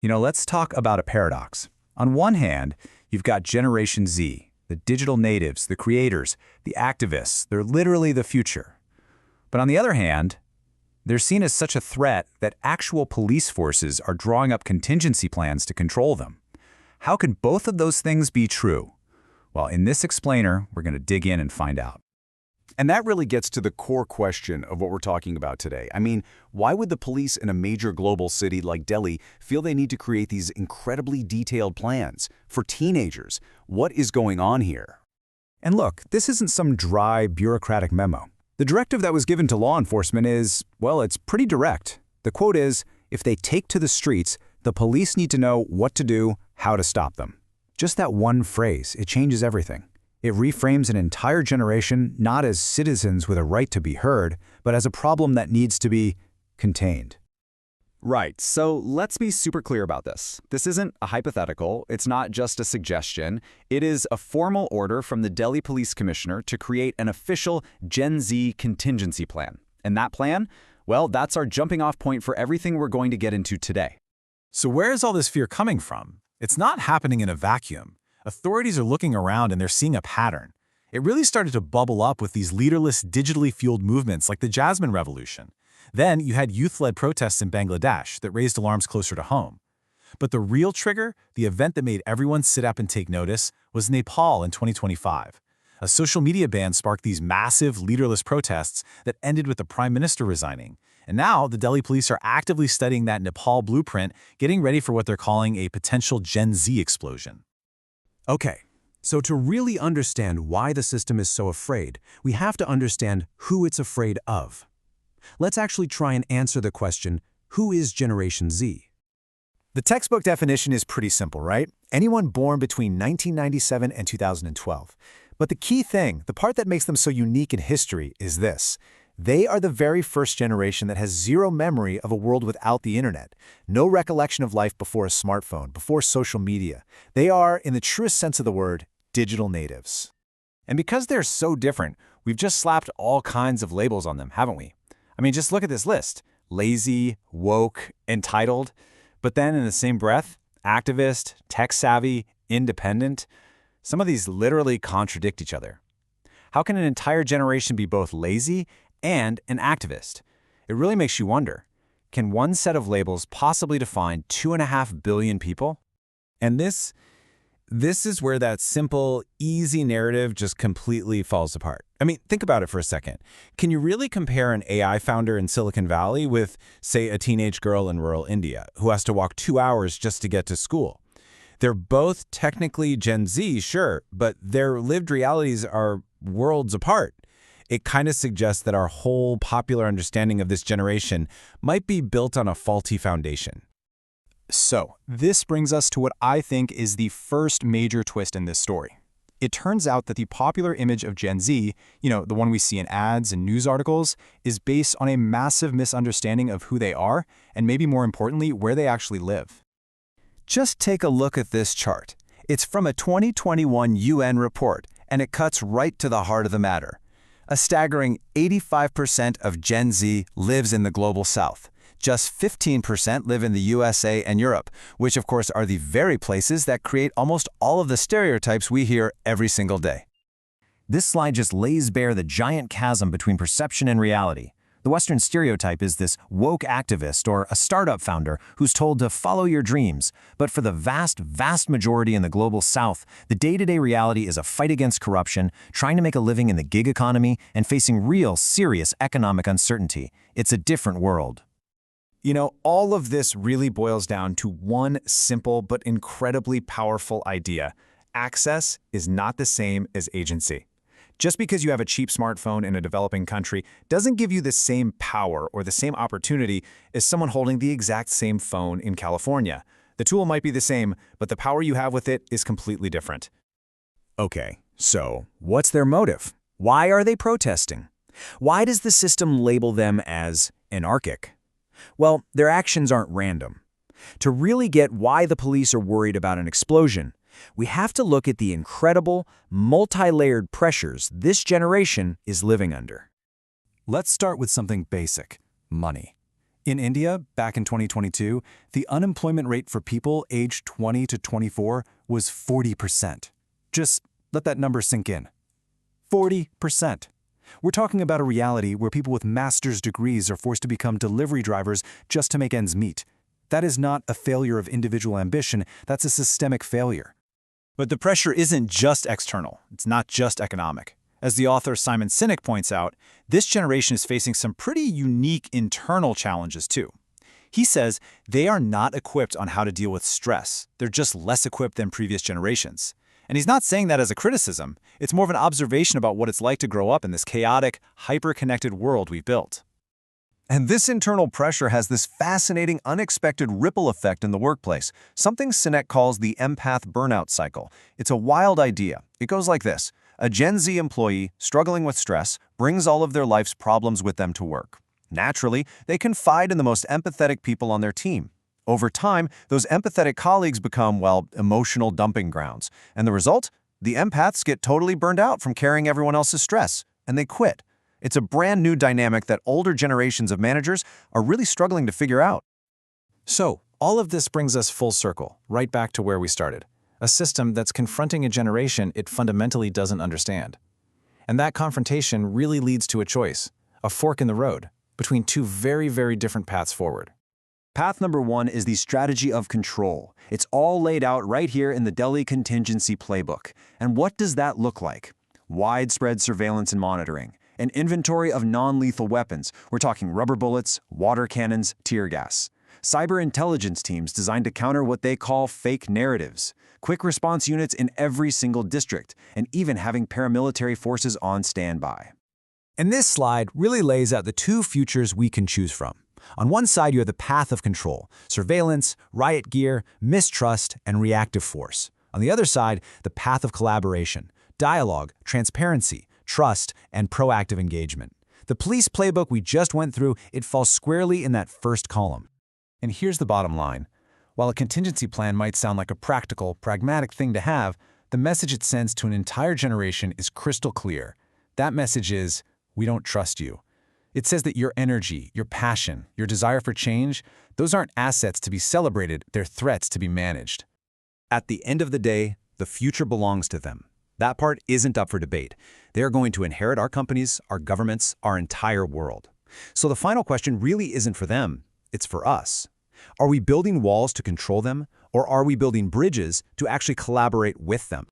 Let's talk about a paradox. On one hand, you've got Generation Z, the digital natives, the creators, the activists. They're literally the future. But on the other hand, they're seen as such a threat that actual police forces are drawing up contingency plans to control them. How can both of those things be true? Well, in this explainer, we're going to dig in and find out. And that really gets to the core question of what we're talking about today. I mean, why would the police in a major global city like Delhi feel they need to create these incredibly detailed plans for teenagers? What is going on here? And look, this isn't some dry, bureaucratic memo. The directive that was given to law enforcement is, well, it's pretty direct. The quote is, if they take to the streets, the police need to know what to do, how to stop them. Just that one phrase, it changes everything. It reframes an entire generation not as citizens with a right to be heard, but as a problem that needs to be contained. Right, so let's be super clear about this. This isn't a hypothetical, it's not just a suggestion. It is a formal order from the Delhi Police Commissioner to create an official Gen Z contingency plan. And that plan? Well, that's our jumping off point for everything we're going to get into today. So where is all this fear coming from? It's not happening in a vacuum. Authorities are looking around and they're seeing a pattern. It really started to bubble up with these leaderless, digitally fueled movements like the Jasmine Revolution. Then you had youth-led protests in Bangladesh that raised alarms closer to home. But the real trigger, the event that made everyone sit up and take notice, was Nepal in 2025. A social media ban sparked these massive, leaderless protests that ended with the prime minister resigning. And now the Delhi police are actively studying that Nepal blueprint, getting ready for what they're calling a potential Gen Z explosion. Okay, so to really understand why the system is so afraid, we have to understand who it's afraid of. Let's actually try and answer the question, who is Generation Z? The textbook definition is pretty simple, right? Anyone born between 1997 and 2012. But the key thing, the part that makes them so unique in history, is this. They are the very first generation that has zero memory of a world without the internet, no recollection of life before a smartphone, before social media. They are, in the truest sense of the word, digital natives. And because they're so different, we've just slapped all kinds of labels on them, haven't we? I mean, just look at this list. Lazy, woke, entitled. But then in the same breath, activist, tech-savvy, independent. Some of these literally contradict each other. How can an entire generation be both lazy and an activist? It really makes you wonder, can one set of labels possibly define 2.5 billion people? And this is where that simple, easy narrative just completely falls apart. I mean, think about it for a second. Can you really compare an AI founder in Silicon Valley with, say, a teenage girl in rural India who has to walk 2 hours just to get to school? They're both technically Gen Z, sure, but their lived realities are worlds apart. It kind of suggests that our whole popular understanding of this generation might be built on a faulty foundation. So, this brings us to what I think is the first major twist in this story. It turns out that the popular image of Gen Z, the one we see in ads and news articles, is based on a massive misunderstanding of who they are, and maybe more importantly, where they actually live. Just take a look at this chart. It's from a 2021 UN report, and it cuts right to the heart of the matter. A staggering 85% of Gen Z lives in the global south. Just 15% live in the USA and Europe, which of course are the very places that create almost all of the stereotypes we hear every single day. This slide just lays bare the giant chasm between perception and reality. The Western stereotype is this woke activist or a startup founder who's told to follow your dreams. But for the vast, vast majority in the global south, the day-to-day reality is a fight against corruption, trying to make a living in the gig economy, and facing real, serious economic uncertainty. It's a different world. All of this really boils down to one simple but incredibly powerful idea. Access is not the same as agency. Just because you have a cheap smartphone in a developing country doesn't give you the same power or the same opportunity as someone holding the exact same phone in California. The tool might be the same, but the power you have with it is completely different. Okay, so what's their motive? Why are they protesting? Why does the system label them as anarchic? Well, their actions aren't random. To really get why the police are worried about an explosion, we have to look at the incredible, multi-layered pressures this generation is living under. Let's start with something basic: money. In India, back in 2022, the unemployment rate for people aged 20 to 24 was 40%. Just let that number sink in. 40%. We're talking about a reality where people with master's degrees are forced to become delivery drivers just to make ends meet. That is not a failure of individual ambition, that's a systemic failure. But the pressure isn't just external. It's not just economic. As the author Simon Sinek points out, this generation is facing some pretty unique internal challenges too. He says they are not equipped on how to deal with stress. They're just less equipped than previous generations. And he's not saying that as a criticism. It's more of an observation about what it's like to grow up in this chaotic, hyper-connected world we've built. And this internal pressure has this fascinating, unexpected ripple effect in the workplace, something Sinek calls the empath burnout cycle. It's a wild idea. It goes like this. A Gen Z employee struggling with stress brings all of their life's problems with them to work. Naturally, they confide in the most empathetic people on their team. Over time, those empathetic colleagues become, well, emotional dumping grounds. And the result? The empaths get totally burned out from carrying everyone else's stress, and they quit. It's a brand new dynamic that older generations of managers are really struggling to figure out. So, all of this brings us full circle, right back to where we started. A system that's confronting a generation it fundamentally doesn't understand. And that confrontation really leads to a choice, a fork in the road, between two very, very different paths forward. Path number 1 is the strategy of control. It's all laid out right here in the Delhi Contingency Playbook. And what does that look like? Widespread surveillance and monitoring. An inventory of non-lethal weapons. We're talking rubber bullets, water cannons, tear gas. Cyber intelligence teams designed to counter what they call fake narratives. Quick response units in every single district, and even having paramilitary forces on standby. And this slide really lays out the two futures we can choose from. On one side, you have the path of control, surveillance, riot gear, mistrust, and reactive force. On the other side, the path of collaboration, dialogue, transparency, trust, and proactive engagement. The police playbook we just went through, it falls squarely in that first column. And here's the bottom line. While a contingency plan might sound like a practical, pragmatic thing to have, the message it sends to an entire generation is crystal clear. That message is, we don't trust you. It says that your energy, your passion, your desire for change, those aren't assets to be celebrated, they're threats to be managed. At the end of the day, the future belongs to them. That part isn't up for debate. They're going to inherit our companies, our governments, our entire world. So the final question really isn't for them, it's for us. Are we building walls to control them, or are we building bridges to actually collaborate with them?